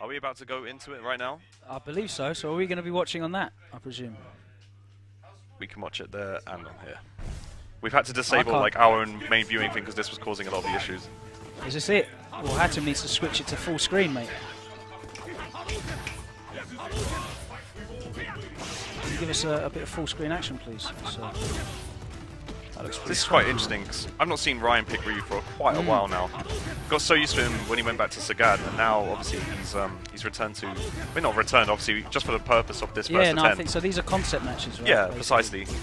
Are we about to go into it right now? I believe so. So are we going to be watching on that, I presume? We can watch it there and on here. We've had to disable like our own main viewing thing because this was causing a lot of the issues. Is this it? Well, Hatem needs to switch it to full screen, mate. Can you give us a bit of full screen action, please? So, this is quite interesting because I've not seen Ryan pick Ryu for quite a while now. Got so used to him when he went back to Sagad, and now obviously he's returned to. Well, not returned, obviously, just for the purpose of this. Yeah, no, I think so. These are concept matches, right? Yeah, basically. precisely.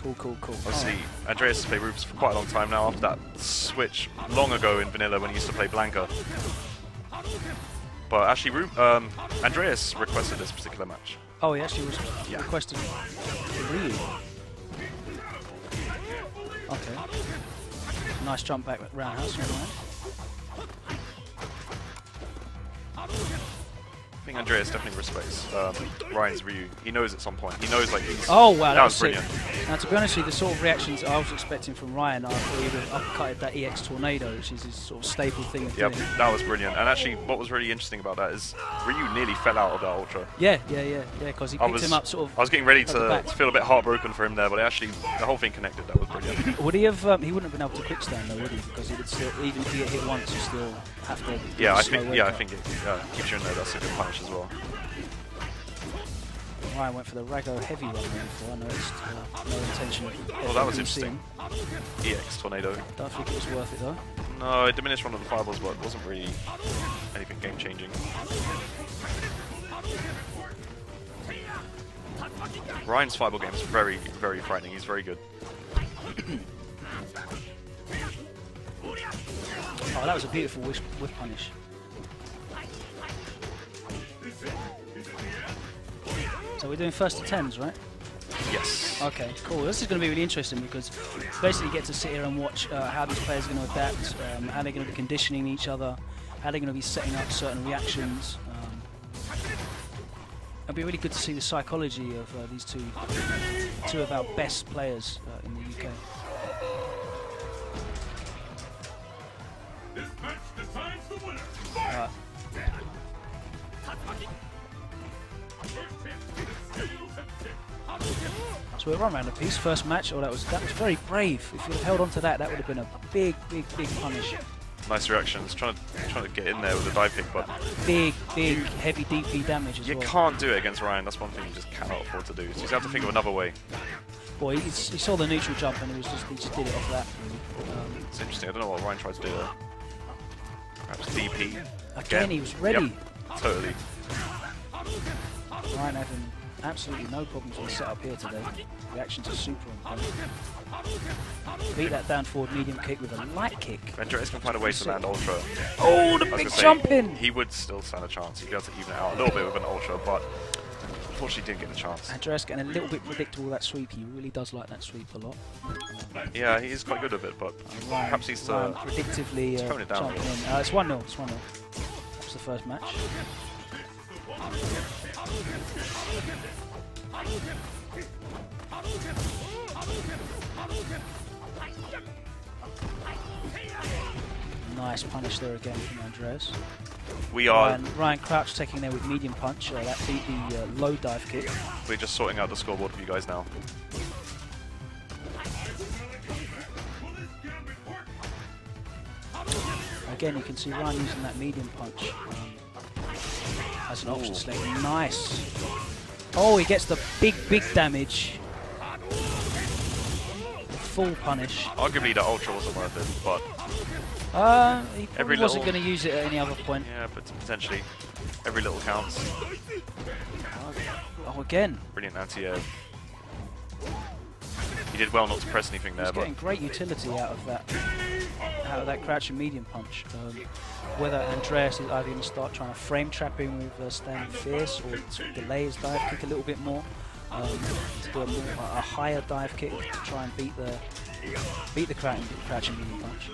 Cool. Obviously, Andreas has played Rufus for quite a long time now. After that switch long ago in Vanilla when he used to play Blanca. But actually, Andreas requested this particular match. Oh, he actually was requested Ryu. Okay. Nice jump back roundhouse. I think Andreas definitely respects Ryan's Ryu. He knows at some point. He knows like he's. Oh wow, that was brilliant. Now to be honest with you, the sort of reactions I was expecting from Ryan after he would have uppercutted that EX Tornado, which is his sort of staple thing of doing. That was brilliant. And actually, what was really interesting about that is Ryu nearly fell out of that Ultra. Yeah, because he picked him up sort of. I was getting ready to feel a bit heartbroken for him there, but actually the whole thing connected. That was brilliant. Would he have? He wouldn't have been able to quick stand though, would he? Because he would still, even if he get hit once, you still have to. Yeah, I think it keeps you in there. That's a good punish as well. Ryan went for the Rago heavy one there before. I noticed no intention of. Well, that was interesting. EX Tornado. Don't think it was worth it though. No, it diminished one of the fireballs, but it wasn't really anything game changing. Ryan's fireball game is very, very frightening. He's very good. Oh, that was a beautiful whiff punish. So we're doing first to 10s, right? Yes. Okay, cool. This is going to be really interesting because basically you get to sit here and watch how these players are going to adapt, how they're going to be conditioning each other, how they're going to be setting up certain reactions. It'll be really good to see the psychology of these two of our best players in the UK. This match decides the winner. So we're around a piece. First match. Oh, that was very brave. If you'd have held on to that, that would have been a big punish. Nice reactions. Trying to get in there with a dive kick, but big heavy DP damage as well. You can't do it against Ryan. That's one thing you just cannot afford to do. So you have to think of another way. Well, he saw the neutral jump and he just did it off that. It's interesting. I don't know what Ryan tried to do there. Perhaps DP. Again, he was ready. Yep, totally. Ryan having absolutely no problems with the setup here today. Reactions are super on point. Beat that down forward medium kick with a light kick. Andreas can find a way to land Ultra. Oh, the big jump in! He would still stand a chance. He'd be able to even it out a little bit with an Ultra, but unfortunately didn't get the chance. Andreas getting a little bit predictable, that sweep. He really does like that sweep a lot. Yeah, he is quite good at it, but perhaps he's predictively tone it down. It's 1-0. It's 1-0. That was the first match. Nice punish there again from Andreas. Ryan Crouch taking there with medium punch. That beat the low dive kick. We're just sorting out the scoreboard for you guys now. Again, you can see Ryan using that medium punch as an option select. Nice. Oh, he gets the big damage. The full punish. Arguably, the Ultra wasn't worth it, but he probably wasn't going to use it at any other point. Yeah, but potentially every little counts. Oh, again. Brilliant anti-air. He did well not to press anything there. He's getting great utility out of that crouching medium punch. Whether Andreas is either going to start trying to frame trap him with standing fierce or sort of delay his dive kick a little bit more, to do a higher dive kick to try and beat the crouching medium punch.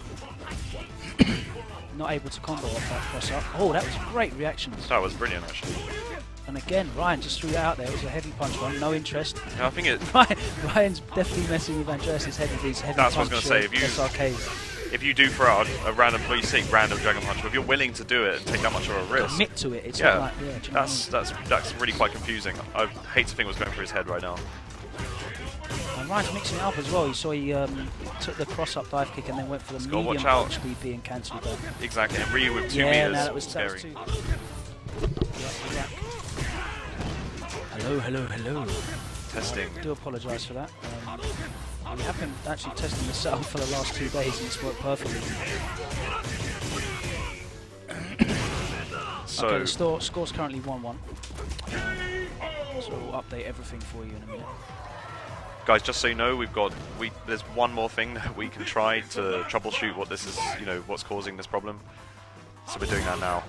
Not able to combo off that cross up. Oh, that was great reactions. That was brilliant actually. And again, Ryan just threw it out there. It was a heavy punch one, no interest. Yeah, I think it. Ryan's definitely messing with Andreas' head with these heavy punch. That's what I was going to say. if you do throw out a random, well, you say random Dragon Punch, but if you're willing to do it and take that much of a risk, commit to it. It's yeah, not like, yeah, do you know what I mean? that's really quite confusing. I hate to think what's going through his head right now. And Ryan's mixing it up as well. You saw he took the cross-up dive kick and then went for the medium watch out. punch DP and cancelled that. Exactly, and Ryu with 2 Yeah, meters, no, that was scary. too. Yeah. Hello, hello, hello. Testing. I do apologise for that. We have been actually testing the setup for the last 2 days and it's worked perfectly. So, okay, the score's currently 1-1. So we'll update everything for you in a minute. guys, just so you know, there's one more thing that we can try to troubleshoot what this is, you know, what's causing this problem. So we're doing that now.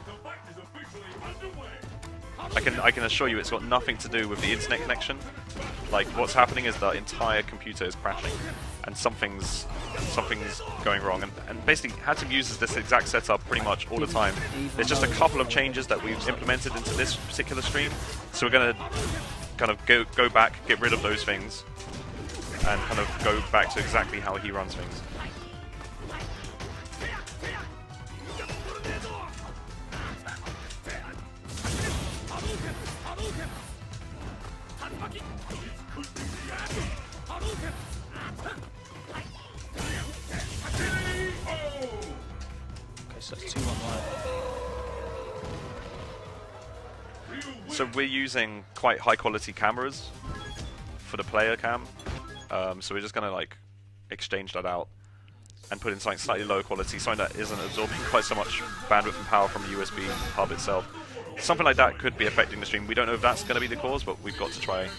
I can assure you it's got nothing to do with the internet connection. Like, what's happening is the entire computer is crashing and something's going wrong. And basically, Hatem uses this exact setup pretty much all the time. There's just a couple of changes that we've implemented into this particular stream. So we're going to kind of go back, get rid of those things, and kind of go back to exactly how he runs things. Okay, so that's 2-1 Ryan. So we're using quite high quality cameras for the player cam. So we're just going to like exchange that out and put in something slightly lower quality, something that isn't absorbing quite so much bandwidth and power from the USB hub itself. Something like that could be affecting the stream. We don't know if that's going to be the cause, but we've got to try and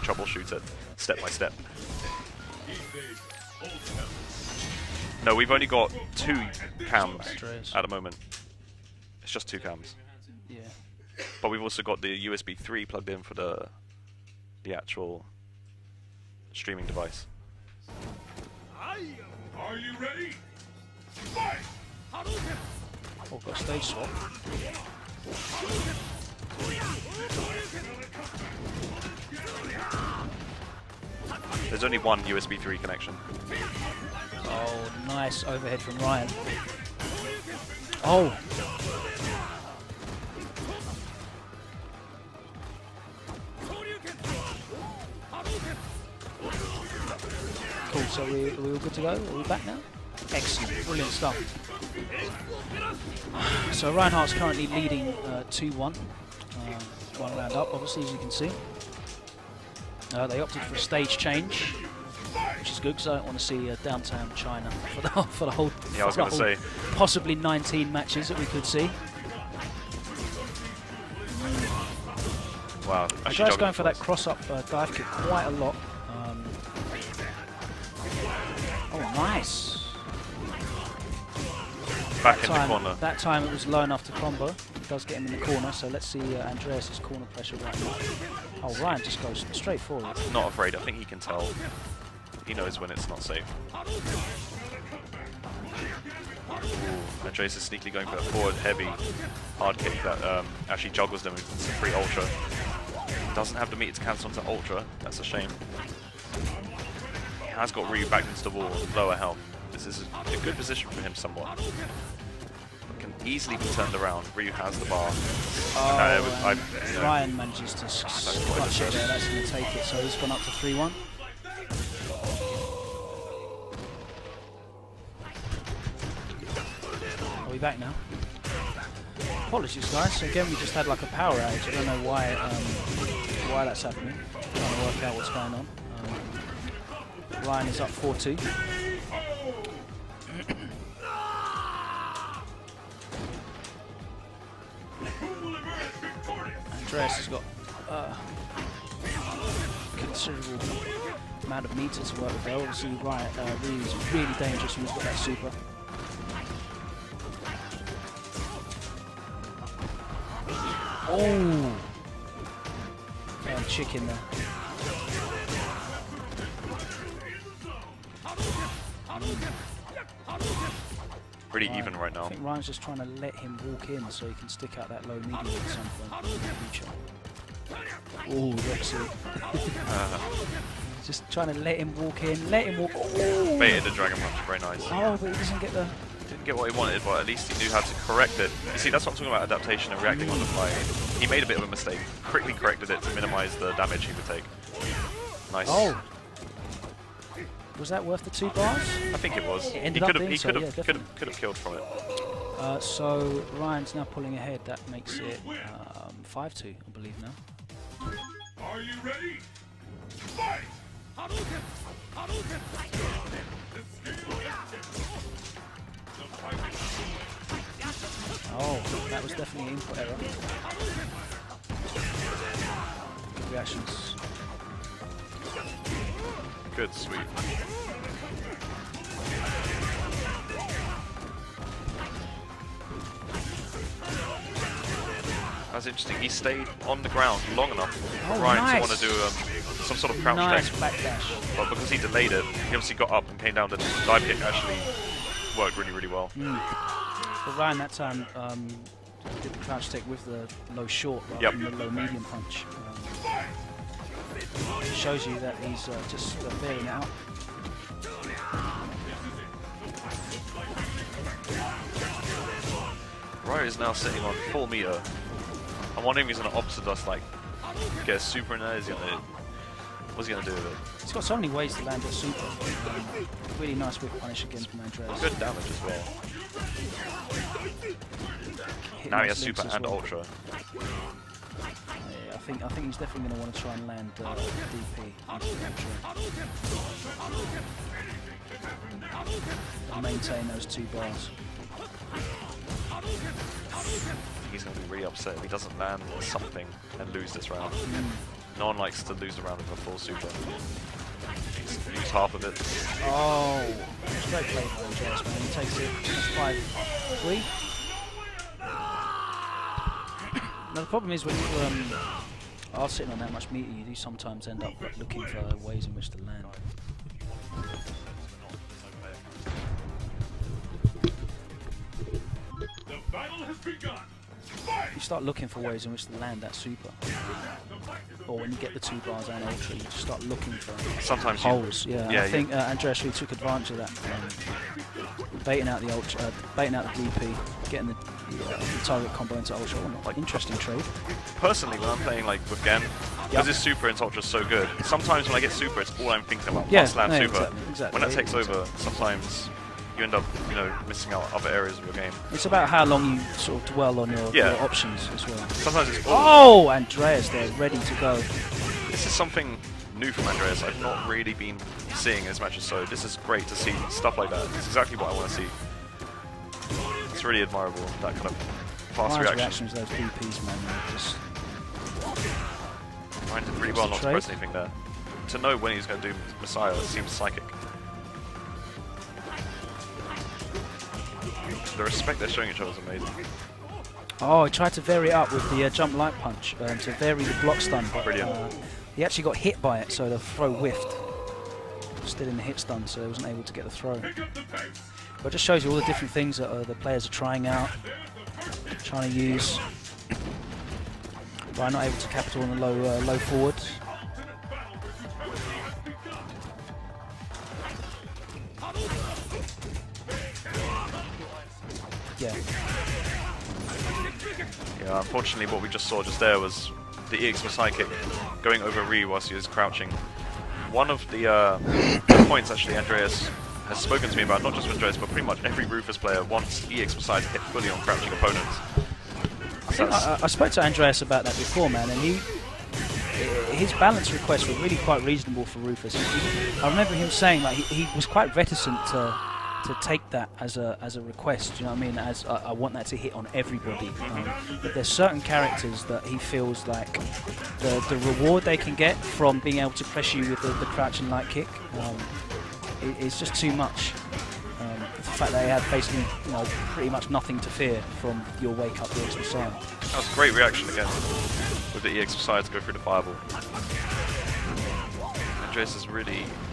troubleshoot it step by step. No, we've only got 2 cams at the moment. It's just 2 cams. Yeah. But we've also got the USB 3 plugged in for the actual streaming device. Are you ready? Fight! Oh, got a stage swap. There's only one USB 3 connection. Oh, nice overhead from Ryan. Oh! Cool, so are we all good to go? Are we back now? Excellent, brilliant stuff. So Ryan Hart's currently leading 2-1. 1 round up, obviously, as you can see. They opted for a stage change, which is good because I don't want to see downtown China for the whole, yeah, I was going to say, possibly 19 matches that we could see. wow. Andreas going for that cross-up dive kick quite a lot. Oh, nice. Back in the corner. That time it was low enough to combo. It does get him in the corner, so let's see Andreas' corner pressure right now. Oh, Ryan just goes straight forward. Not afraid. I think he can tell. He knows when it's not safe. Ooh, Andreas is sneakily going for that forward heavy hard kick that actually juggles them into free ultra. Doesn't have the meter to cancel onto ultra. That's a shame. He has got Ryu back into the wall, lower health. This is a good position for him somewhat. Can easily be turned around. Ryu has the bar. Oh, Ryan manages to clutch it there. That's going to take it. So he's gone up to 3-1. Are we back now? Apologies, guys. So again, we just had like a power outage. I don't know why that's happening. Trying to work out what's going on. Ryan is up 4-2. Andreas has got considerable amount of meters to work with there. Obviously, Ryu is really dangerous when he's got that super. Oh! Chicken there. Pretty even right now. I think Ryan's just trying to let him walk in so he can stick out that low medium at some point in the future. Oh, Rexy. Just trying to let him walk in, let him walk. Oh. Baited the Dragon Punch, very nice. Oh, but he doesn't get the... Didn't get what he wanted, but at least he knew how to correct it. You see, that's what I'm talking about, adaptation and reacting on the fly. He made a bit of a mistake, quickly corrected it to minimize the damage he would take. Nice. Oh. Was that worth the 2 bars? I think it was. It ended up being He so, could yeah, have killed from it. So Ryan's now pulling ahead. That makes it 5-2, I believe now. Are you ready? Fight! Oh, that was definitely an input error. Good reactions. Good sweep. That's interesting. He stayed on the ground long enough for Ryan to want to do some sort of crouch nice strike. backdash. But because he delayed it, he obviously got up and came down. The dive kick actually worked really, really well. But Ryan that time did the crouch kick with the low short rather than the low medium punch. Shows you that he's just bearing it out. Ryan is now sitting on 4 meter. I'm wondering if he's going to opt to just like get a super in there. What's he going to do with it? He's got so many ways to land a super. Really nice whip punish again from Andreas. Good damage as well. Now he has super and ultra. Yeah, I think he's definitely going to want to try and land DP into the ultra. And maintain those 2 bars. He's going to be really upset if he doesn't land something and lose this round. No one likes to lose a round with a full super. He's used half of it. Oh, great play by Andreas, man. He takes it. That's 5-3. Now the problem is when you are sitting on that much meter, you do sometimes end up looking for ways in which to land. The battle has begun. You start looking for ways in which to land that super. Or when you get the 2 bars and ultra, you just start looking for Sometimes holes. Yeah, I think Andreas really took advantage of that. Baiting out the ultra, baiting out the DP, getting the target combo into ultra. Like interesting trade. Personally, when I'm playing like with Gen, because his super and ultra is so good, sometimes when I get super, it's all I'm thinking about. Must land super. Exactly. When that takes over, sometimes you end up, missing out other areas of your game. It's about how long you sort of dwell on your options as well. Sometimes it's Andreas there, ready to go. This is something new from Andreas. I've not really been seeing in his matches, so this is great to see stuff like that. It's exactly what I want to see. It's really admirable, that kind of fast reaction. Reactions, those DPs, man, just... Ryan did really well not to press anything there. To know when he's going to do Messiah, it seems psychic. The respect they're showing each other is amazing. Oh, he tried to vary it up with the jump light punch to vary the block stun, but he actually got hit by it, so the throw whiffed. Still in the hit stun, so he wasn't able to get the throw. But it just shows you all the different things that the players are trying out, trying to use. Ryan not able to capital on the low forward. Yeah, unfortunately what we just saw just there was the EX Messiah kick going over Ree whilst he was crouching. One of the points actually Andreas has spoken to me about, not just with Andreas, but pretty much every Rufus player wants EX Messiah to hit fully on crouching opponents. I spoke to Andreas about that before, man, and his balance requests were really quite reasonable for Rufus. I remember him saying like he was quite reticent to take that as a request, you know what I mean? As I want that to hit on everybody. But there's certain characters that he feels like the reward they can get from being able to press you with the crouch and light kick is just too much. The fact that they have basically, pretty much nothing to fear from your wake up EX Messiah. That was a great reaction again with the EX Messiah to go through the fireball. Andreas is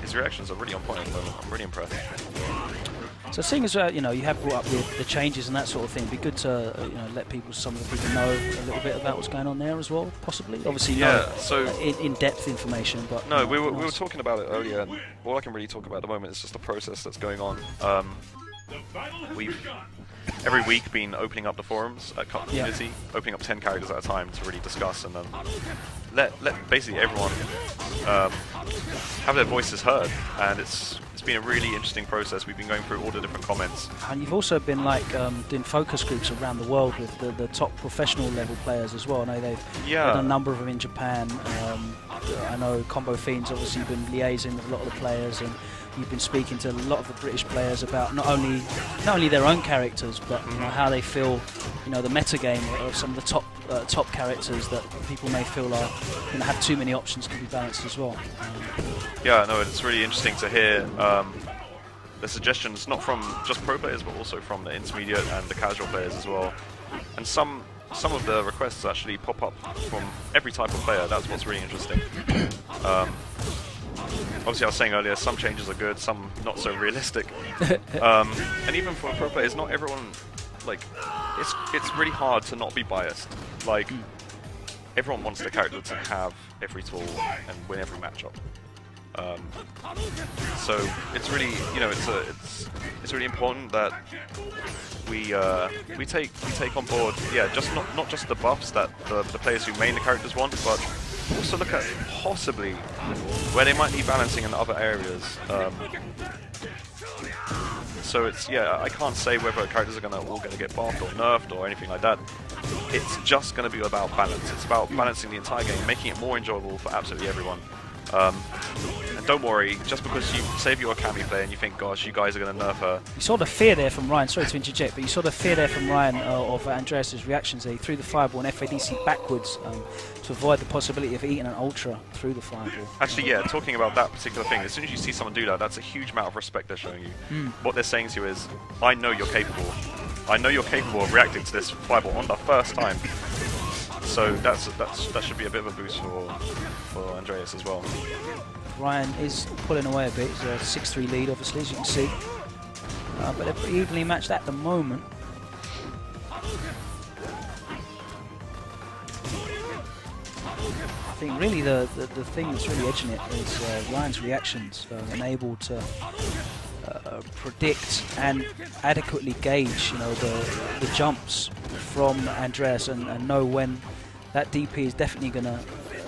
his reactions are really on point at the moment. I'm really impressed. So seeing as you know, you have brought up the changes and that sort of thing, it'd be good to let some of the people know a little bit about what's going on there as well, possibly. Obviously, so in-depth information, but no, we were talking about it earlier. And all I can really talk about at the moment is just the process that's going on. We've every week been opening up the forums at Capcom Community, opening up 10 characters at a time to really discuss and let basically everyone have their voices heard, and it's been a really interesting process. We've been going through all the different comments. And you've also been doing focus groups around the world with the top professional level players as well. I know they've done a number of them in Japan. I know Combo Fiend's obviously been liaising with a lot of the players, and you've been speaking to a lot of the British players about not only their own characters, but how they feel, the metagame of some of the top characters that people may feel are have too many options to be balanced as well. Yeah, no, it's really interesting to hear the suggestions, not from just pro players, but also from the intermediate and the casual players as well. And some of the requests actually pop up from every type of player. That's what's really interesting. Obviously, I was saying earlier, some changes are good, some not so realistic. And even for pro players, not everyone, it's really hard to not be biased. Everyone wants their character to have every tool and win every matchup. So it's really, it's really important that we take on board, just not just the buffs that the players who main the characters want, but also look at possibly where they might need balancing in other areas. So it's I can't say whether characters are all going to get buffed or nerfed or anything like that. It's just going to be about balance. It's about balancing the entire game, making it more enjoyable for absolutely everyone. And don't worry, just because you're a Cammy player and you think, gosh, you guys are going to nerf her. You saw the fear there from Ryan, sorry to interject, but you saw the fear there from Ryan of Andreas' reactions there. He threw the fireball and FADC backwards to avoid the possibility of eating an ultra through the fireball. Actually, talking about that particular thing, as soon as you see someone do that, that's a huge amount of respect they're showing you. What they're saying to you is, I know you're capable. I know you're capable of reacting to this fireball on the first time. So that should be a bit of a boost for Andreas as well. Ryan is pulling away a bit. It's a 6-3 lead, obviously, as you can see. But they're pretty evenly matched at the moment. I think really the thing that's really edging it is Ryan's reactions, and able to predict and adequately gauge, the jumps from Andreas and know when that DP is definitely going to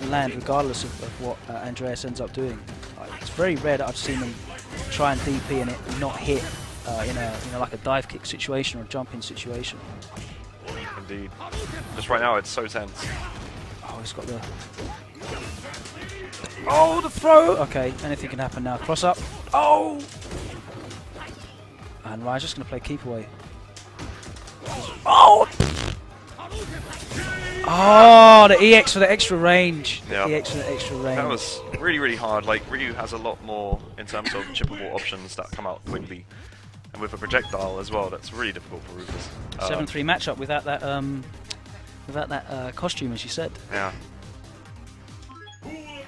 land, regardless of what Andreas ends up doing. It's very rare that I've seen him try and DP and it not hit in a like a dive kick situation or a jumping situation. Indeed. Just right now, it's so tense. Oh, he's got the... Oh, the throw! Okay, anything can happen now. Cross up. Oh! And Ryan's just going to play keep away. Oh! Oh, the EX for the extra range. Yeah. EX for the extra range. That was really, really hard. Ryu has a lot more in terms of chippable options that come out quickly. And with a projectile as well, that's really difficult for Rufus. 7-3 matchup without that costume, as you said. Yeah.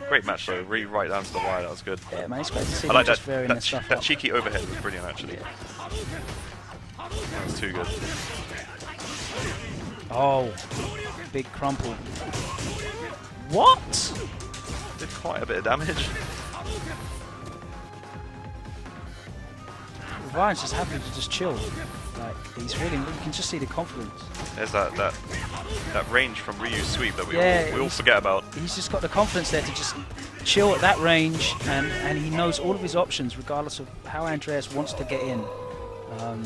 Great match though, really right down to the wire, that was good. Yeah, man, it's great to see I like that cheeky overhead was brilliant actually. Yeah. That was too good. Oh, big crumple. What? Did quite a bit of damage. Ryan's just happy to just chill. He's really, you can just see the confidence. There's that range from Ryu's sweep that we all forget about. He's just got the confidence there to just chill at that range, and he knows all of his options regardless of how Andreas wants to get in. And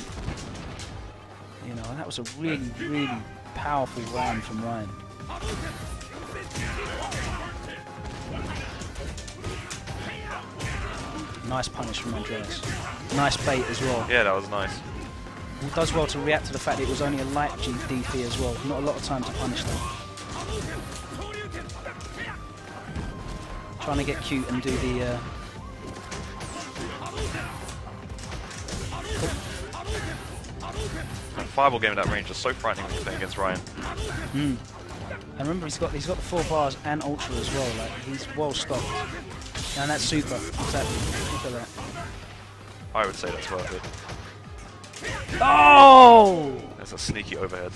that was a really, really powerful round from Ryan. Nice punish from Andreas. Nice bait as well. Yeah, that was nice. He does well to react to the fact that it was only a light DP as well. Not a lot of time to punish them. Trying to get cute and do the... That fireball game at that range is so frightening when you're playing against Ryan. And remember, he's got the 4 bars and ultra as well. He's well stocked. And that's super. Exactly. Look at that. I would say that's worth it. Oh! That's a sneaky overhead.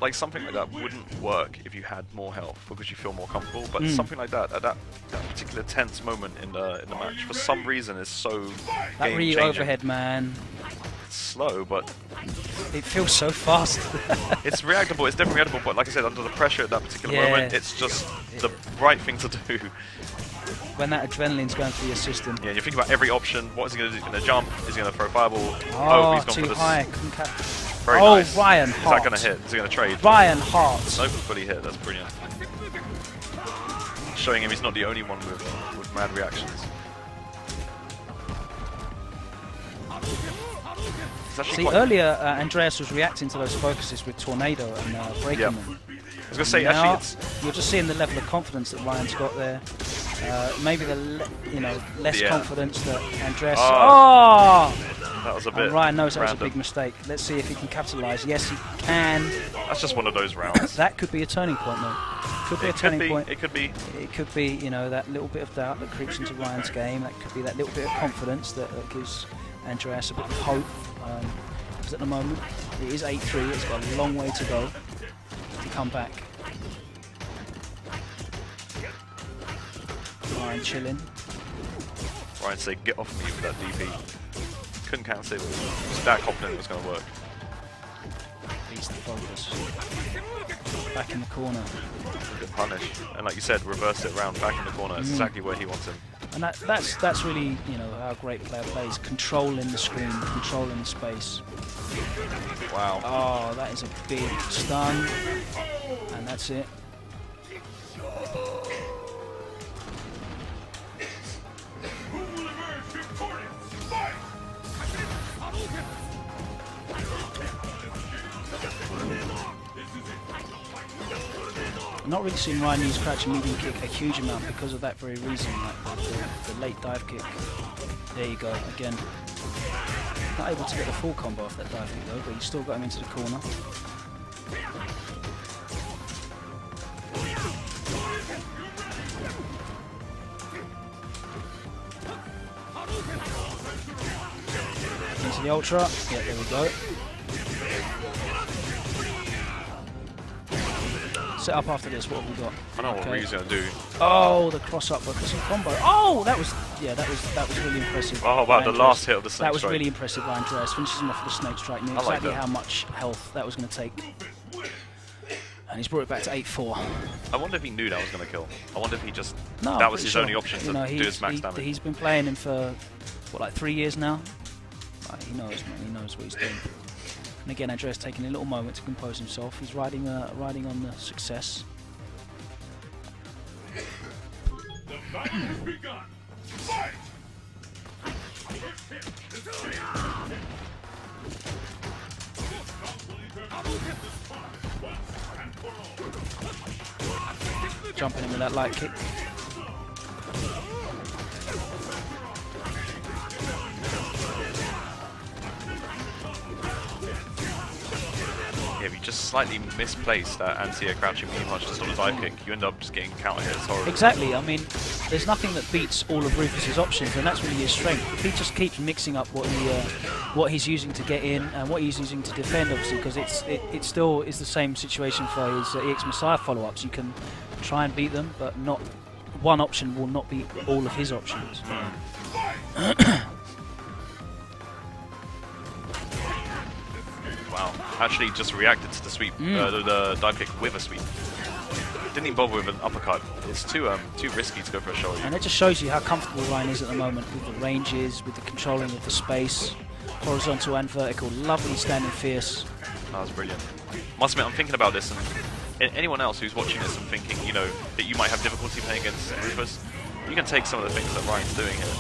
Like, something like that wouldn't work if you had more health because you feel more comfortable, but something like that, at that particular tense moment in the match, for some reason is so That Ryu overhead, man. It's slow, but it feels so fast. it's reactable, it's definitely reactable, but like I said, under the pressure at that particular moment, it's just the right thing to do. When that adrenaline's going through your system. Yeah, you think about every option. What is he going to do? He's going to jump? Is he going to throw a fireball? Oh, he's gone too for high. Very oh, nice. Ryan Is Hart. that going to hit? Is he going to trade? Ryan Hart. Nope, fully hit. That's brilliant. Showing him he's not the only one with mad reactions. See, earlier Andreas was reacting to those focuses with Tornado and breaking them. I was going to say, now, actually, you're just seeing the level of confidence that Ryan's got there. Maybe the less confidence that Andreas. That was a bit. And Ryan knows that random. was a big mistake. Let's see if he can capitalise. Yes, he can. That's just one of those rounds. That could be a turning point, though. Could be a turning point. It could be. It could be, that little bit of doubt that creeps into Ryan's game. That could be that little bit of confidence that gives Andreas a bit of hope. Because at the moment, it is 8-3. It's got a long way to go to come back. Ryan chilling. Ryan said, "Get off me with that DP." Couldn't cancel it. Was that confident it was going to work? Beats the focus. Back in the corner. Good punish, and like you said, reverse it around back in the corner. That's exactly where he wants him. And that's really how a great player plays. Controlling the screen, controlling the space. Wow. Oh, that is a big stun, and that's it. I'm not really seeing Ryan use crouch and medium kick a huge amount because of that very reason, like the late dive kick. There you go, again. Not able to get the full combo off that dive kick though, but you still got him into the corner. Into the ultra, yeah, there we go. Set up after this, what have we got? I know what Ryu's going to do. Oh, the cross up focus and combo. Oh, that was really impressive. Oh wow, the last hit of the snake strike. That was really impressive by Andreas. Finishes him off with the snake strike. Knew exactly how much health that was going to take. And he's brought it back to 8-4. I wonder if he knew that was going to kill. I wonder if he just... No, that was his only option to do his max damage. He's been playing him for, what, like 3 years now? He knows, man. He knows what he's doing. And again, Andreas taking a little moment to compose himself. He's riding on the success. The battle has begun. Fight! Jumping in with that light kick. Yeah, if you just slightly misplace that anti-air crouching medium punch just on a dive kick, you end up just getting counter hits. Horrible. Exactly. I mean, there's nothing that beats all of Rufus's options, and that's really his strength. If he just keeps mixing up what he's using to get in and what he's using to defend, obviously, because it still is the same situation for his EX Messiah follow-ups. You can try and beat them, but not one option will not beat all of his options. Wow, actually just reacted to the sweep, the dive kick with a sweep. Didn't even bother with an uppercut. It's too risky to go for a shoulder. And it just shows you how comfortable Ryan is at the moment with the ranges, with the controlling of the space, horizontal and vertical. Lovely standing fierce. That was brilliant. Must admit, I'm thinking about this, and anyone else who's watching this and thinking, that you might have difficulty playing against Rufus, you can take some of the things that Ryan's doing here.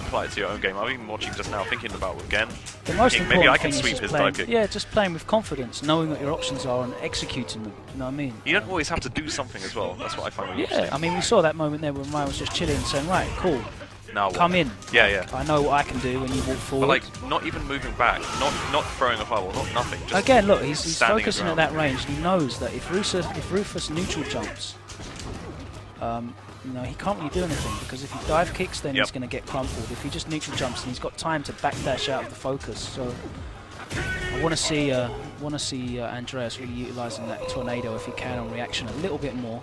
Apply it to your own game. I'm even watching just now, thinking about again. The most important maybe I can thing sweep is his playing, dive kick. yeah, just playing with confidence, knowing what your options are and executing them. You know what I mean? You don't always have to do something as well. That's what I find really Yeah, interesting. I mean, we saw that moment there when Ryan was just chilling and saying, right, cool, now come in. Yeah. I know what I can do when you walk forward. But like, not even moving back, not throwing a fireball, not nothing. Just again, look, he's focusing his at that range. He knows that if Rufus neutral jumps, you know, he can't really do anything because if he dive kicks, then he's going to get crumpled. If he just neutral jumps, then he's got time to backdash out of the focus. So I want to see Andreas really utilising that tornado if he can on reaction a little bit more.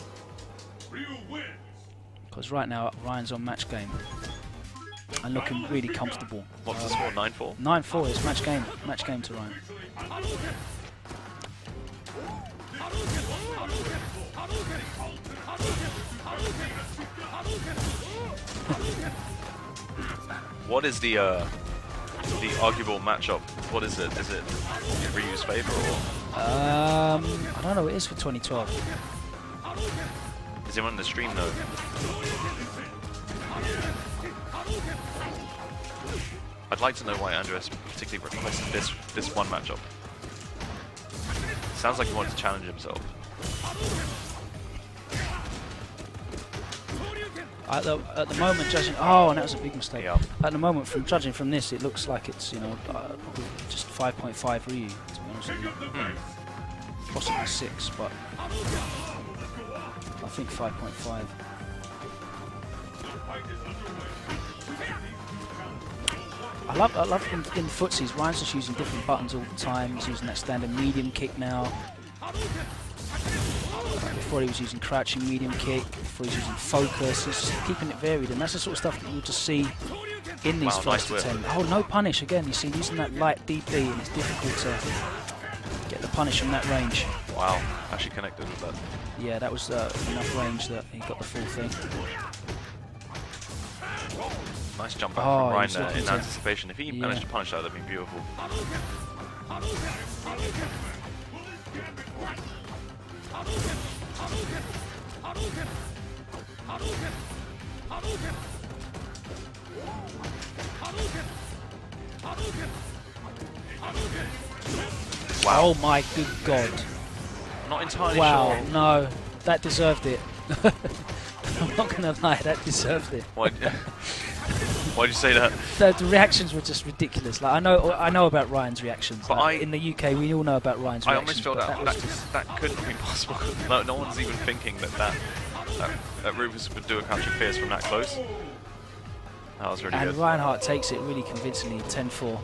Because right now Ryan's on match game and looking really comfortable. What's the score? 9-4. 9-4 is match game to Ryan. What is the arguable matchup? What is it? Is it in Ryu's favor or? I don't know. It is for 2012. Is it on the stream though? I'd like to know why Andreas particularly requested this one matchup. Sounds like he wanted to challenge himself. At the moment, judging, oh, and that was a big mistake. Yeah. At the moment, from judging from this, it looks like it's, you know, probably just 5.5 Ryu, to be honest with you. Possibly 6, but I think 5.5. I love in footsies, Ryan's just using different buttons all the time. He's using that standard medium kick now. Before he was using crouching medium kick, before he was using focus, he's just keeping it varied, and that's the sort of stuff that you'll just see in these first attempts. Oh, no punish again, you see, using that light DP, and it's difficult to get the punish from that range. Wow, actually connected with that. Yeah, that was enough range that he got the full thing. Nice jump back from Ryan there in anticipation. If he managed to punish that, that'd be beautiful. Wow. Oh my good god. I'm not entirely sure. Wow, no, that deserved it. I'm not gonna lie, that deserved it. Why'd you say that? The reactions were just ridiculous. Like I know about Ryan's reactions. But like, in the UK, we all know about Ryan's reactions. I almost felt that couldn't have been possible. No one's even thinking that Rufus would do a catch of Fierce from that close. That was really good. And Ryan Hart takes it really convincingly, 10-4.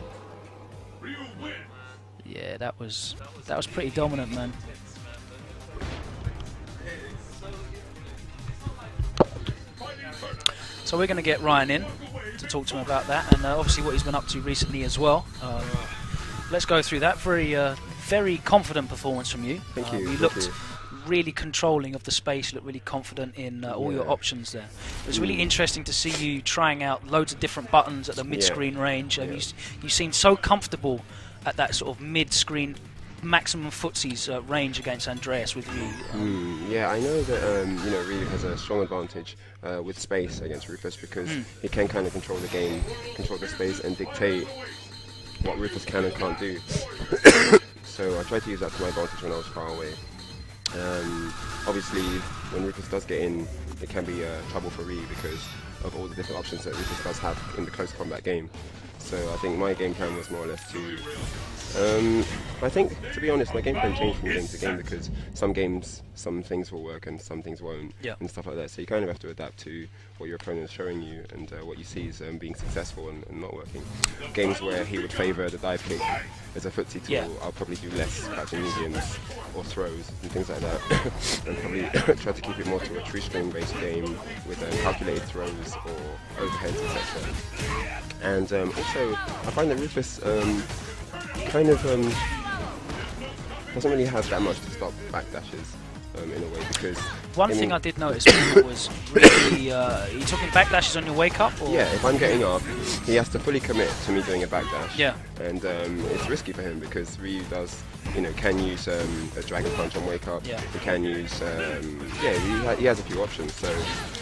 Yeah, that was pretty dominant, man. So we're going to get Ryan in to talk to him about that, and obviously what he's been up to recently as well. Let's go through that. Very confident performance from you. Thank you. You looked really controlling of the space, looked really confident in all your options there. It was really interesting to see you trying out loads of different buttons at the mid-screen range. You seemed so comfortable at that sort of mid-screen maximum footsies range against Andreas with Ryu. Yeah, I know that Ryu has a strong advantage with space against Rufus because he can kind of control the game, control the space, and dictate what Rufus can and can't do. So I tried to use that to my advantage when I was far away. Obviously, when Rufus does get in, it can be trouble for Ryu because of all the different options that Rufus does have in the close combat game. So I think my game plan was more or less to... I think, to be honest, my game plan changed from game to game because some games, some things will work and some things won't, and stuff like that. So you kind of have to adapt to what your opponent is showing you and what you see is being successful and not working. Games where he would favour the dive kick as a footsie tool, I'll probably do less catching mediums or throws and things like that, and probably try to keep it more to a true string based game with calculated throws or overheads, etc. And also, I find that Rufus kind of doesn't really have that much to stop backdashes in a way because... One thing I did notice was really, you talking backdashes on your wake up? Or? Yeah, if I'm getting up, he has to fully commit to me doing a backdash. Yeah. And it's risky for him because Ryu does, can use a dragon punch on wake up. Yeah. He can use, he has a few options. So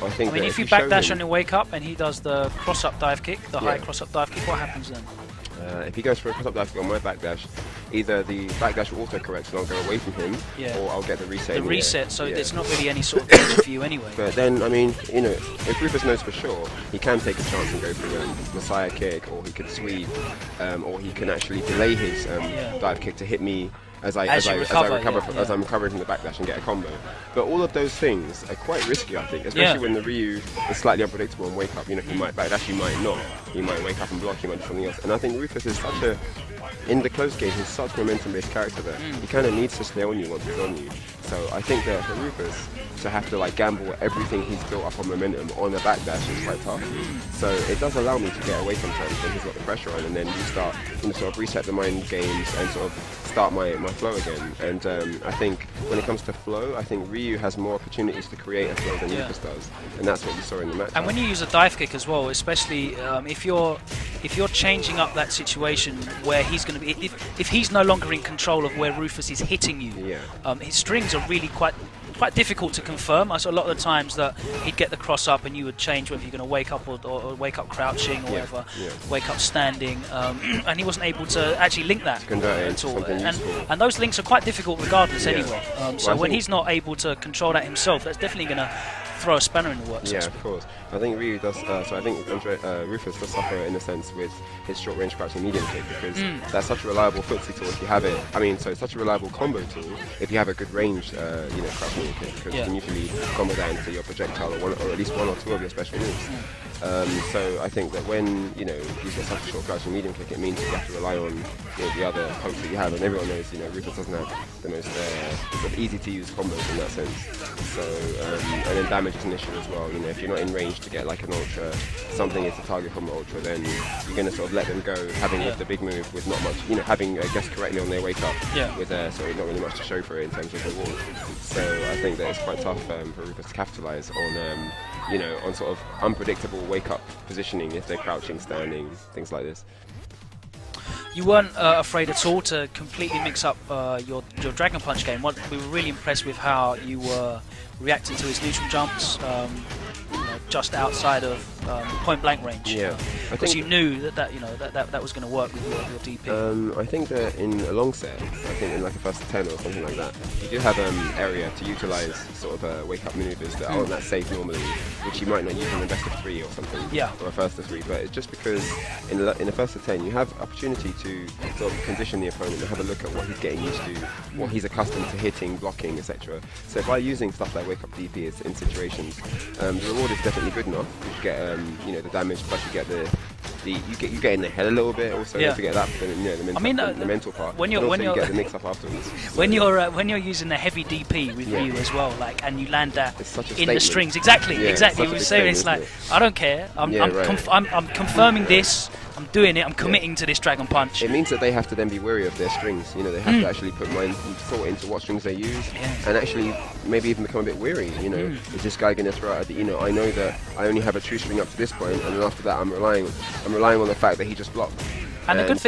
I think. I mean, if you backdash on your wake up and he does the cross up dive kick, the high cross up dive kick, what happens then? If he goes for a cross-up dive kick on my backdash, either the backdash will auto-correct and I'll go away from him, or I'll get the reset. The reset, so it's not really any sort of danger for you anyway. But then, I mean, you know, if Rufus knows for sure, he can take a chance and go for a Messiah kick, or he can sweep, or he can actually delay his dive kick to hit me as I'm recovering from the backdash and get a combo. But all of those things are quite risky, I think, especially when the Ryu is slightly unpredictable and wake up. You know, he might backdash, he might not. He might wake up and block, he might do something else. And I think Rufus is such a, in the close game, he's such a momentum-based character that he kind of needs to stay on you once he's on you. So I think that for Rufus to have to like gamble everything he's built up on momentum on a backdash is quite tough. So it does allow me to get away sometimes when he's got the pressure on, and then you start, you know, sort of reset the mind games and sort of start my flow again. And I think when it comes to flow, I think Ryu has more opportunities to create a flow than Rufus does, and that's what you saw in the match. And when you use a dive kick as well, especially if you're changing up that situation where he's going to be, if he's no longer in control of where Rufus is hitting you, his strings are really quite difficult to confirm. I saw a lot of the times that he'd get the cross up and you would change whether you're going to wake up or wake up crouching or whatever, wake up standing, and he wasn't able to actually link that at all. And those links are quite difficult regardless anyway. So when he's not able to control that himself, that's definitely going to throw a spanner in the works. Yeah, of course. I think Ryu does. So I think Rufus does suffer in a sense with his short-range crouching medium kick, because that's such a reliable footsie tool if you have it. I mean, so it's such a reliable combo tool if you have a good range, you know, crouching medium kick, because you can usually combo that into your projectile or at least one or two of your special moves. So I think that when, you know, you've got such a short crouching medium kick, it means you have to rely on, you know, the other pokes that you have, and everyone knows, you know, Rufus doesn't have the most sort of easy to use combos in that sense. So and then damage is an issue as well. You know, if you're not in range to get like an ultra, something is a target from an ultra, then you're going to sort of let them go, having lived the big move with not much, you know, having guessed correctly on their wake up with sort of not really much to show for it in terms of reward. So I think that it's quite tough for Rufus to capitalize on, you know, on sort of unpredictable wake up positioning if they're crouching, standing, things like this. You weren't afraid at all to completely mix up your Dragon Punch game. We were really impressed with how you were reacting to his neutral jumps, you know, just outside of point blank range. Yeah, because you knew that was going to work with your DP. I think that in a long set, I think in like a first 10 or something like that, you do have area to utilize sort of wake up maneuvers that aren't that safe normally, which you might not use in a best of 3 or something, or a first of 3. But it's just because in a first of 10 you have opportunity to sort of condition the opponent and have a look at what he's getting used to, what he's accustomed to hitting, blocking, etc. So by using stuff like wake up DP in situations, the reward is definitely good enough. You get you know, the damage, plus you get you get in the head a little bit. Also, don't forget that. You know, the mental part. When you get the mix up afterwards. When you're using the heavy DP with you as well, like, and you land that in the strings, exactly. We were saying it's like, I don't care. I'm confirming this. I'm doing it. I'm committing to this Dragon Punch. It means that they have to then be wary of their strings. You know, they have to actually put mind and thought into what strings they use, and actually maybe even become a bit weary. You know, is this guy going to throw out? You know, I know that I only have a true string up to this point, and then after that, I'm relying on the fact that he just blocked. And a good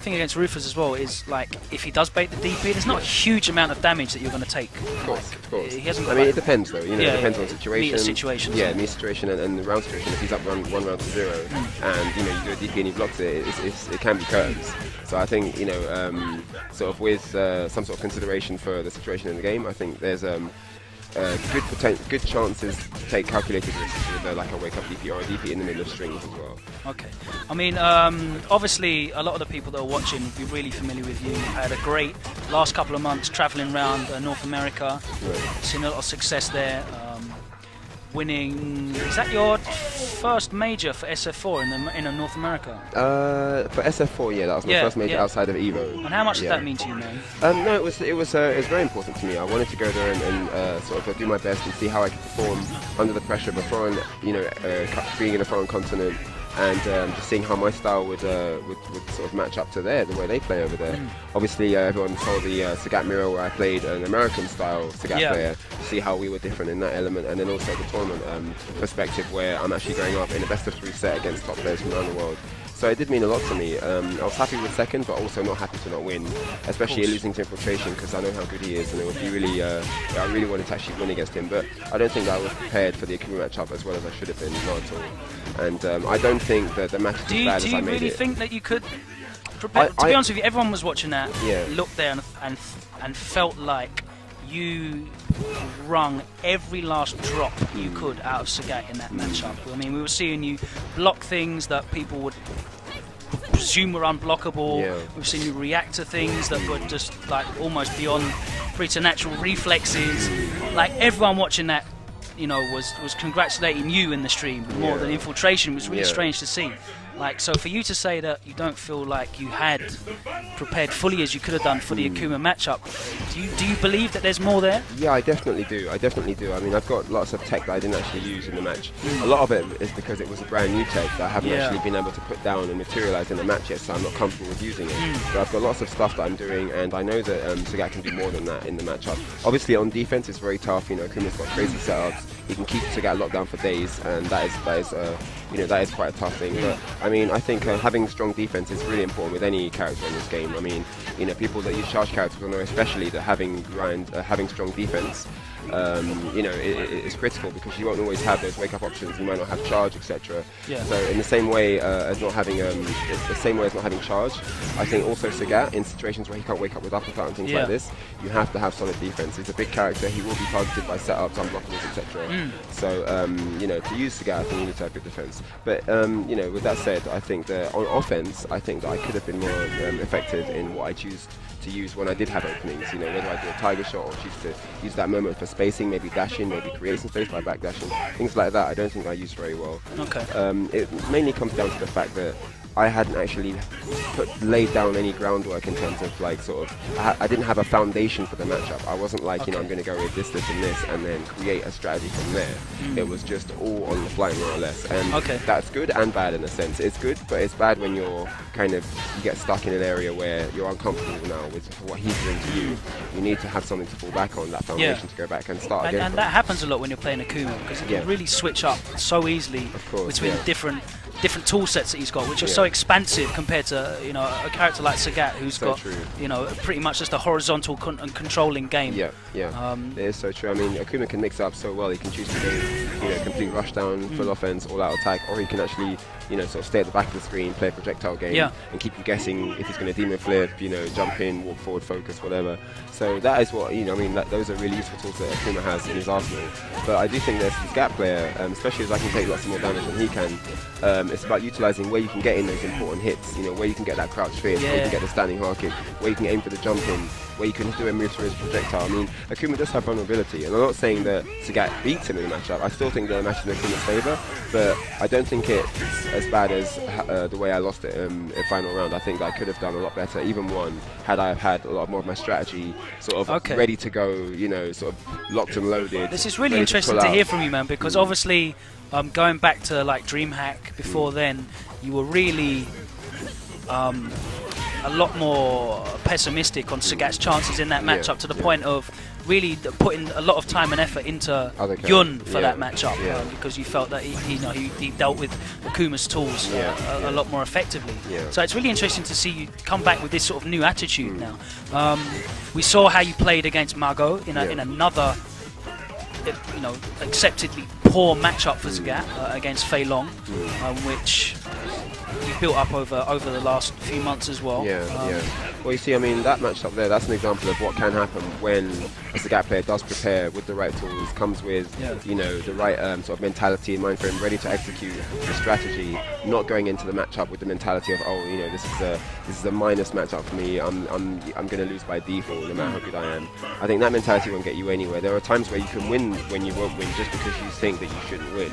thing against Rufus as well is, like, if he does bait the DP, there's not a huge amount of damage that you're going to take. Of course. He hasn't got, I mean, it depends though. You know, it depends on the situation. Meter situation. Yeah, meter situation and the round situation. If he's up one round to 0, and you know you do a DP and he blocks it, it can be curtains. So I think, you know, sort of with some sort of consideration for the situation in the game, I think there's good chances to take calculated risks with like a wake up DP or a DP in the middle of strings as well. Okay. I mean, obviously a lot of the people that are watching will be really familiar with you. You had a great last couple of months travelling around North America, seen a lot of success there. Winning, is that your first major for SF4 in North America? For SF4, yeah, that was my first major outside of Evo. And how much did that mean to you, man? No, it was very important to me. I wanted to go there and sort of do my best and see how I could perform under the pressure of a foreign, you know, being in a foreign continent, and just seeing how my style would sort of match up to the way they play over there. Obviously, everyone saw the Sagat Mirror where I played an American-style Sagat player, to see how we were different in that element, and then also the tournament perspective where I'm actually going up in a best-of-3 set against top players from around the world. So it did mean a lot to me. I was happy with second, but also not happy to not win, especially losing to Infiltration, because I know how good he is, and it would be really, I really wanted to actually win against him. But I don't think that I was prepared for the Akuma matchup as well as I should have been, not at all. And I don't think that the match is as bad as I made it. Do you really think that you could to be honest with you, everyone was watching that, looked there and felt like you wrung every last drop you could out of Sagat in that matchup. I mean, we were seeing you block things that people would presume were unblockable. We've seen you react to things that were just like almost beyond preternatural reflexes. Like everyone watching that, you know, was congratulating you in the stream more than Infiltration. It was really strange to see. Like, so for you to say that you don't feel like you had prepared fully as you could have done for the Akuma matchup, do you believe that there's more there? Yeah, I definitely do. I mean, I've got lots of tech that I didn't actually use in the match. A lot of it is because it was a brand new tech that I haven't actually been able to put down and materialize in the match yet, so I'm not comfortable with using it. But I've got lots of stuff that I'm doing, and I know that Sagat can do more than that in the matchup. Obviously, on defense, it's very tough. You know, Akuma's got crazy setups. He can keep Sagat locked down for days, and that is quite a tough thing. But I mean, I think having strong defense is really important with any character in this game. I mean, you know, people that use charge characters will know especially that having strong defense, you know, it's critical because you won't always have those wake-up options. You might not have charge, etc. So in the same way as not having charge, I think also Sagat, in situations where he can't wake up with uppercut and things like this, you have to have solid defense. He's a big character. He will be targeted by setups, unblockables, etc. So you know, to use Sagat, I think you need to have good defense. But you know, with that said, I think that on offense, I think that I could have been more effective in what I choose to use when I did have openings. You know, whether I do a tiger shot or choose to use that moment for spacing, maybe dash in, maybe create some space by back dashing, things like that. I don't think I used very well. It mainly comes down to the fact that I hadn't actually laid down any groundwork in terms of like sort of I didn't have a foundation for the matchup. I wasn't like, you know, I'm going to go with this, and this, and then create a strategy from there. It was just all on the fly, more or less. And that's good and bad in a sense. It's good, but it's bad when you're you get stuck in an area where you're uncomfortable now with what he's doing to you. You need to have something to fall back on, that foundation to go back and start again. And that happens a lot when you're playing Akuma, because you can really switch up so easily between different tool sets that he's got, which are so expansive compared to, you know, a character like Sagat, who's got you know, pretty much just a horizontal and controlling game. It is so true. I mean, Akuma can mix it up so well. He can choose to go, you know, complete rushdown, full offense, all out attack, or he can actually, you know, sort of stay at the back of the screen, play a projectile game, and keep you guessing if he's going to demon flip, you know, jump in, walk forward, focus, whatever. So that is what, you know, I mean, those are really useful tools that Akuma has in his arsenal. But I do think there's this Sagat player, especially as I can take lots more damage than he can. It's about utilizing where you can get in those important hits, you know, where you can get that crouch fierce, where you can get the standing hard kick, where you can aim for the jump in, where you can do a move through his projectile. I mean, Akuma does have vulnerability, and I'm not saying that Sagat beats him in the matchup. I still think the match is in Akuma's favour, but I don't think it's as bad as the way I lost it in final round. I think that I could have done a lot better, even won, had I had a lot more of my strategy sort of ready to go, you know, sort of locked and loaded. This is really interesting to hear from you, man, because obviously going back to like DreamHack before then, you were really a lot more pessimistic on Sagat's chances in that matchup, to the point of really putting a lot of time and effort into Yun for that matchup, because you felt that he dealt with Akuma's tools a lot more effectively. So it's really interesting to see you come back with this sort of new attitude now. We saw how you played against Mago in another, you know, acceptedly poor matchup for Sagat against Fei Long, which you've built up over the last few months as well. Well, you see, I mean, that matchup there, that's an example of what can happen when a Sagat player does prepare with the right tools, comes with, you know, the right sort of mentality and mind frame, ready to execute the strategy, not going into the matchup with the mentality of, oh, you know, this is a minus matchup for me, I'm going to lose by default no matter how good I am. I think that mentality won't get you anywhere. There are times where you can win when you won't win just because you think that you shouldn't win.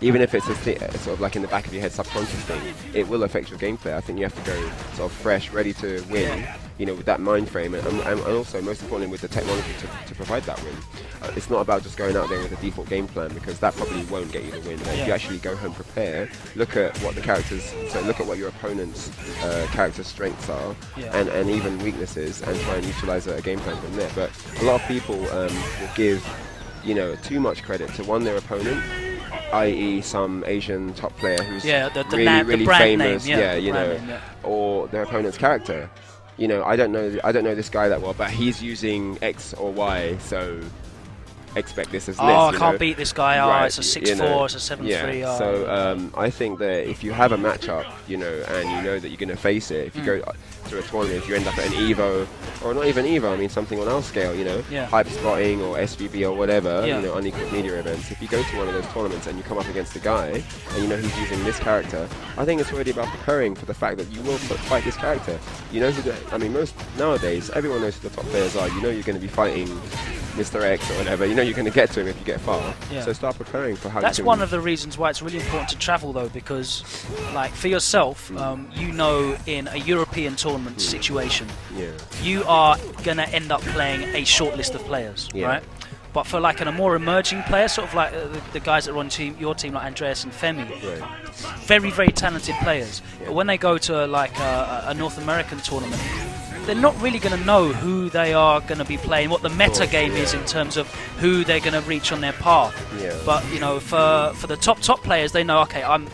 Even if it's a sort of like in the back of your head subconscious thing, it will affect your gameplay. I think you have to go sort of fresh, ready to win, you know, with that mind frame, and also most importantly with the technology to provide that win. It's not about just going out there with a default game plan, because that probably won't get you the win. If you actually go home, prepare, look at what the characters, so look at what your opponent's character strengths are, and even weaknesses, and try and utilize a game plan from there. But a lot of people will give, you know, too much credit to their opponent, i.e. some Asian top player who's really famous, you know, or their opponent's character. You know, I don't know this guy that well, but he's using X or Y, so expect this as this. I can't beat this guy. Right, It's a 6-4, it's a 7-3. Yeah. So I think that if you have a matchup, and you know that you're going to face it, if you go through a tournament, if you end up at an Evo, or not even Evo, I mean something on our scale, hype spotting or SVB or whatever, unequal media events. If you go to one of those tournaments and you come up against a guy and he's using this character, I think it's already about preparing for the fact that you will fight this character. Most nowadays everyone knows who the top players are. You're going to be fighting Mr. X or whatever. You're going to get to him if you get far. Yeah. So start preparing for how. That's one of the reasons why it's really important to travel, though, because, like, for yourself, in a European tournament situation, you are going to end up playing a short list of players, right? But for like a more emerging player, sort of like the guys that are on your team, like Andreas and Femi, very, very talented players. But when they go to like a North American tournament, they're not really going to know who they are going to be playing, what the meta game is in terms of who they're going to reach on their path. But for the top players, they know, okay, I'm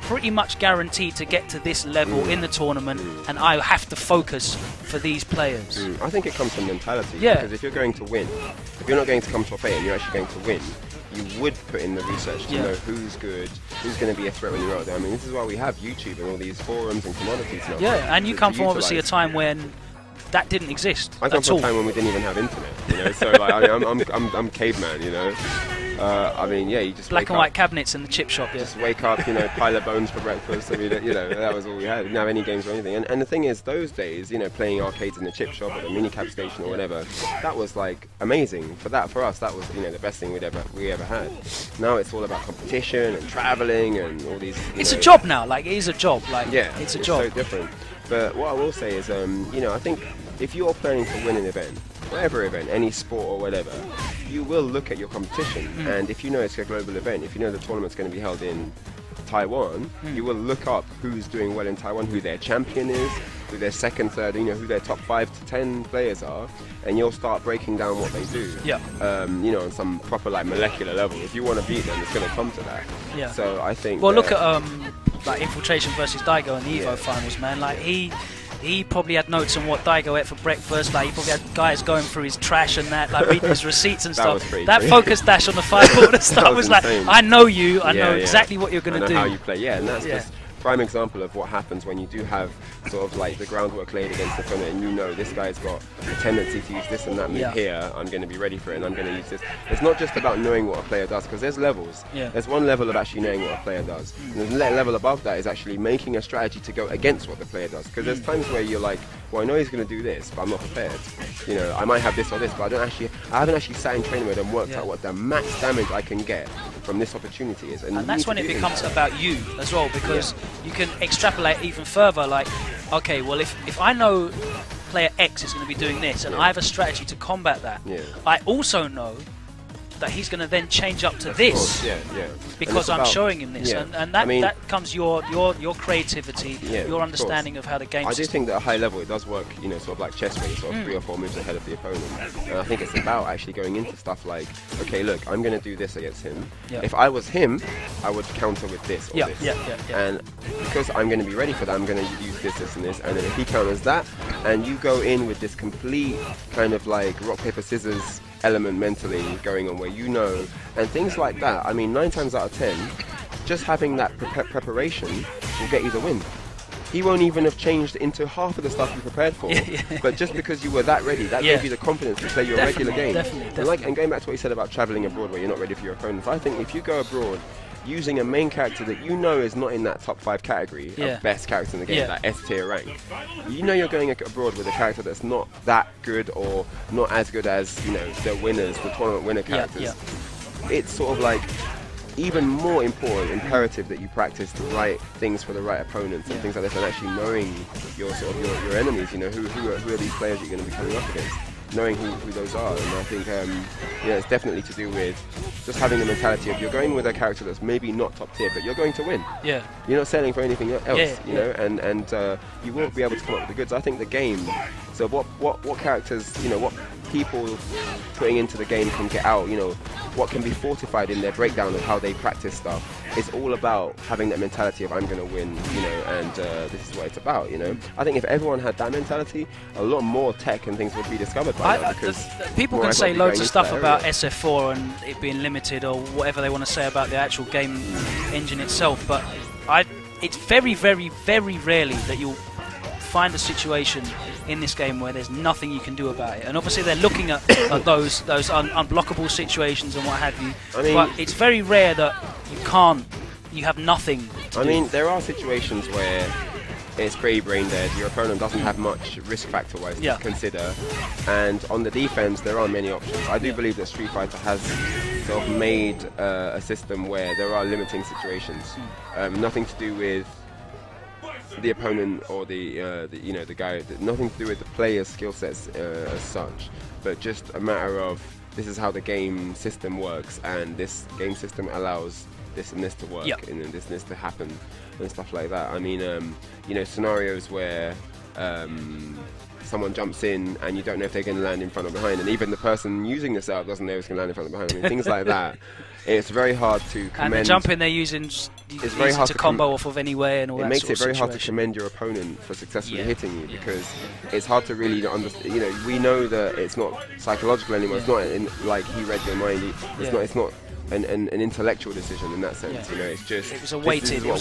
pretty much guaranteed to get to this level in the tournament, and I have to focus for these players. I think it comes from mentality. Yeah. Because if you're going to win, if you're not going to come top 8 and you're actually going to win, you would put in the research to know who's good, who's going to be a threat when you're out there. I mean, this is why we have YouTube and all these forums and commodities now. Yeah, and you come from obviously a time when that didn't exist. I come from a time when we didn't even have internet, so like, I'm caveman, you just black and white cabinets in the chip shop. Just wake up, pile of bones for breakfast. I mean, that was all we had. We didn't have any games or anything. And the thing is, those days, playing arcades in the chip shop or the minicab station or whatever, that was like amazing. For us, that was the best thing we ever had. Now it's all about competition and traveling and all these. It's a job now. Like, it is a job. Like, it's a job. So different. But what I will say is, I think if you're planning to win an event, whatever event, any sport or whatever, you will look at your competition. And if you know it's a global event, if you know the tournament's going to be held in Taiwan, you will look up who's doing well in Taiwan, who their champion is, who their second, third, who their top 5 to 10 players are, and you'll start breaking down what they do. On some proper like molecular level. If you want to beat them, it's going to come to that. So I think. Well, look at like Infiltration versus Daigo in the Evo finals, man. Like he probably had notes on what Daigo ate for breakfast. Like, he probably had guys going through his trash and that, like reading his receipts and stuff. That focus dash on the 5-quarter stuff was like, I know you, I know exactly what you're going to do. I know how you play, and that's just prime example of what happens when you do have sort of like the groundwork laid against the opponent, and this guy's got a tendency to use this and that move here. I'm going to be ready for it, and I'm going to use this. It's not just about knowing what a player does, because there's levels. There's one level of actually knowing what a player does, and the level above that is actually making a strategy to go against what the player does. Because there's times where you're like, well, I know he's going to do this, but I'm not prepared. I might have this or this, but I haven't actually sat in training mode and worked out what the max damage I can get from this opportunity is. And that's when it becomes about you as well, because you can extrapolate even further. Like, okay, well, if I know player X is going to be doing this, and I have a strategy to combat that, I also know that he's going to then change up to this, because I'm showing him this, and that comes your creativity, your understanding of how the game. I do think that at a high level it does work, sort of like chess, where you're sort of 3 or 4 moves ahead of the opponent. And I think it's about actually going into stuff like, okay, look, I'm going to do this against him. If I was him, I would counter with this or this. And because I'm going to be ready for that, I'm going to use this, and this, and then if he counters that, and you go in with this complete kind of like rock, paper, scissors element mentally going on, where and things like that. I mean, 9 times out of 10, just having that preparation will get you the win. He won't even have changed into half of the stuff you prepared for, but just because you were that ready, that gave you the confidence to play your regular game. And going back to what you said about traveling abroad where you're not ready for your opponents, I think if you go abroad using a main character that is not in that top 5 category of best characters in the game, that S tier rank, you're going abroad with a character that's not that good or not as good as the winners, the tournament winner characters. It's sort of like even more important, imperative that you practice the right things for the right opponents and things like this, and actually knowing your sort of your enemies. Who are these players you're going to be coming up against, knowing who those are. And I think it's definitely to do with just having the mentality of you're going with a character that's maybe not top tier, but you're going to win. You're not selling for anything else. And you won't be able to come up with the goods. I think the game. So what characters, what people putting into the game can get out, you know, what can be fortified in their breakdown of how they practice stuff. It's all about having that mentality of I'm going to win, you know, and this is what it's about, you know. I think if everyone had that mentality, a lot more tech and things would be discovered by now, because people can say loads of stuff about SF4 and it being limited or whatever they want to say about the actual game engine itself, but it's very, very, very rarely that you'll find a situation in this game where there's nothing you can do about it. And obviously they're looking at those unblockable situations and what have you. I mean, but it's very rare that you have nothing to do. I mean, there are situations where it's pretty brain dead. Your opponent doesn't have much risk factor-wise to consider, and on the defense there are many options. I do believe that Street Fighter has sort of made a system where there are limiting situations. Nothing to do with the opponent or the you know, the guy. Nothing to do with the player's skill sets as such, but just a matter of this is how the game system works, and this game system allows this and this to work, and this and this to happen, and stuff like that. I mean, you know, scenarios where someone jumps in and you don't know if they're going to land in front or behind, and even the person using the setup doesn't know if it's going to land in front or behind. I mean, things like that. It's very hard to commend. And the jumping they're using, it's very hard to combo off of anyway, and all that. It makes it very hard to commend your opponent for successfully hitting you, because it's hard to really understand. You know, we know that it's not psychological anymore. It's not like he read your mind. It's not an intellectual decision in that sense. You know, it's just it was a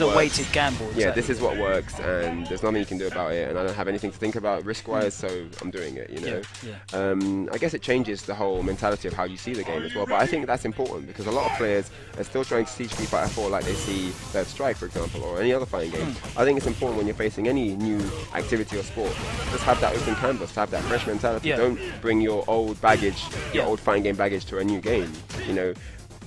weighted gamble. Yeah, this is what works, and there's nothing you can do about it, and I don't have anything to think about risk-wise, so I'm doing it. You know, I guess it changes the whole mentality of how you see the game as well. But I think that's important, because a lot of players are still trying to see Street Fighter 4 like they see Third Strike, for example, or any other fighting game. I think it's important when you're facing any new activity or sport, just have that open canvas, to have that fresh mentality. Don't bring your old baggage, your old fighting game baggage to a new game. You know,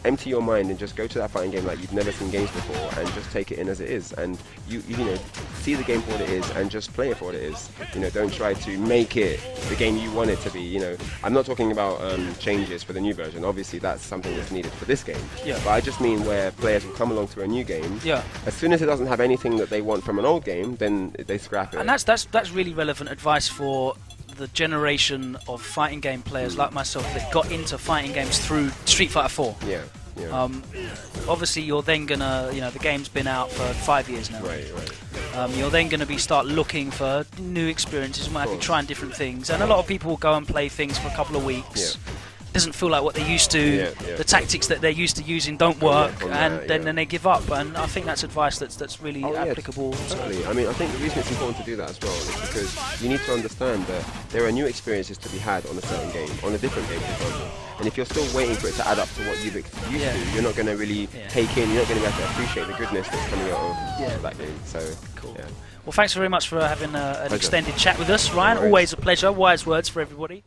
empty your mind and just go to that fighting game like you've never seen games before, and just take it in as it is, and you know, see the game for what it is and just play it for what it is. You know, don't try to make it the game you want it to be. You know, I'm not talking about changes for the new version. Obviously that's something that's needed for this game, but I just mean where players will come along to a new game, as soon as it doesn't have anything that they want from an old game, then they scrap it. And that's really relevant advice for the generation of fighting game players like myself that got into fighting games through Street Fighter 4. Obviously you're then gonna, you know, the game's been out for 5 years now. You're then gonna start looking for new experiences, and might be trying different things, and a lot of people will go and play things for a couple of weeks. Doesn't feel like what they used to. The tactics that they're used to using don't work, and then they give up. And I think that's advice that's really applicable. Totally. I mean, I think the reason it's important to do that as well is because you need to understand that there are new experiences to be had on a certain game, on a different game, for example. And if you're still waiting for it to add up to what you've used to, you're not going to really take in. You're not going to be able to appreciate the goodness that's coming out of that game. So cool. Well, thanks very much for having an extended chat with us, Ryan. Always a pleasure. Wise words for everybody.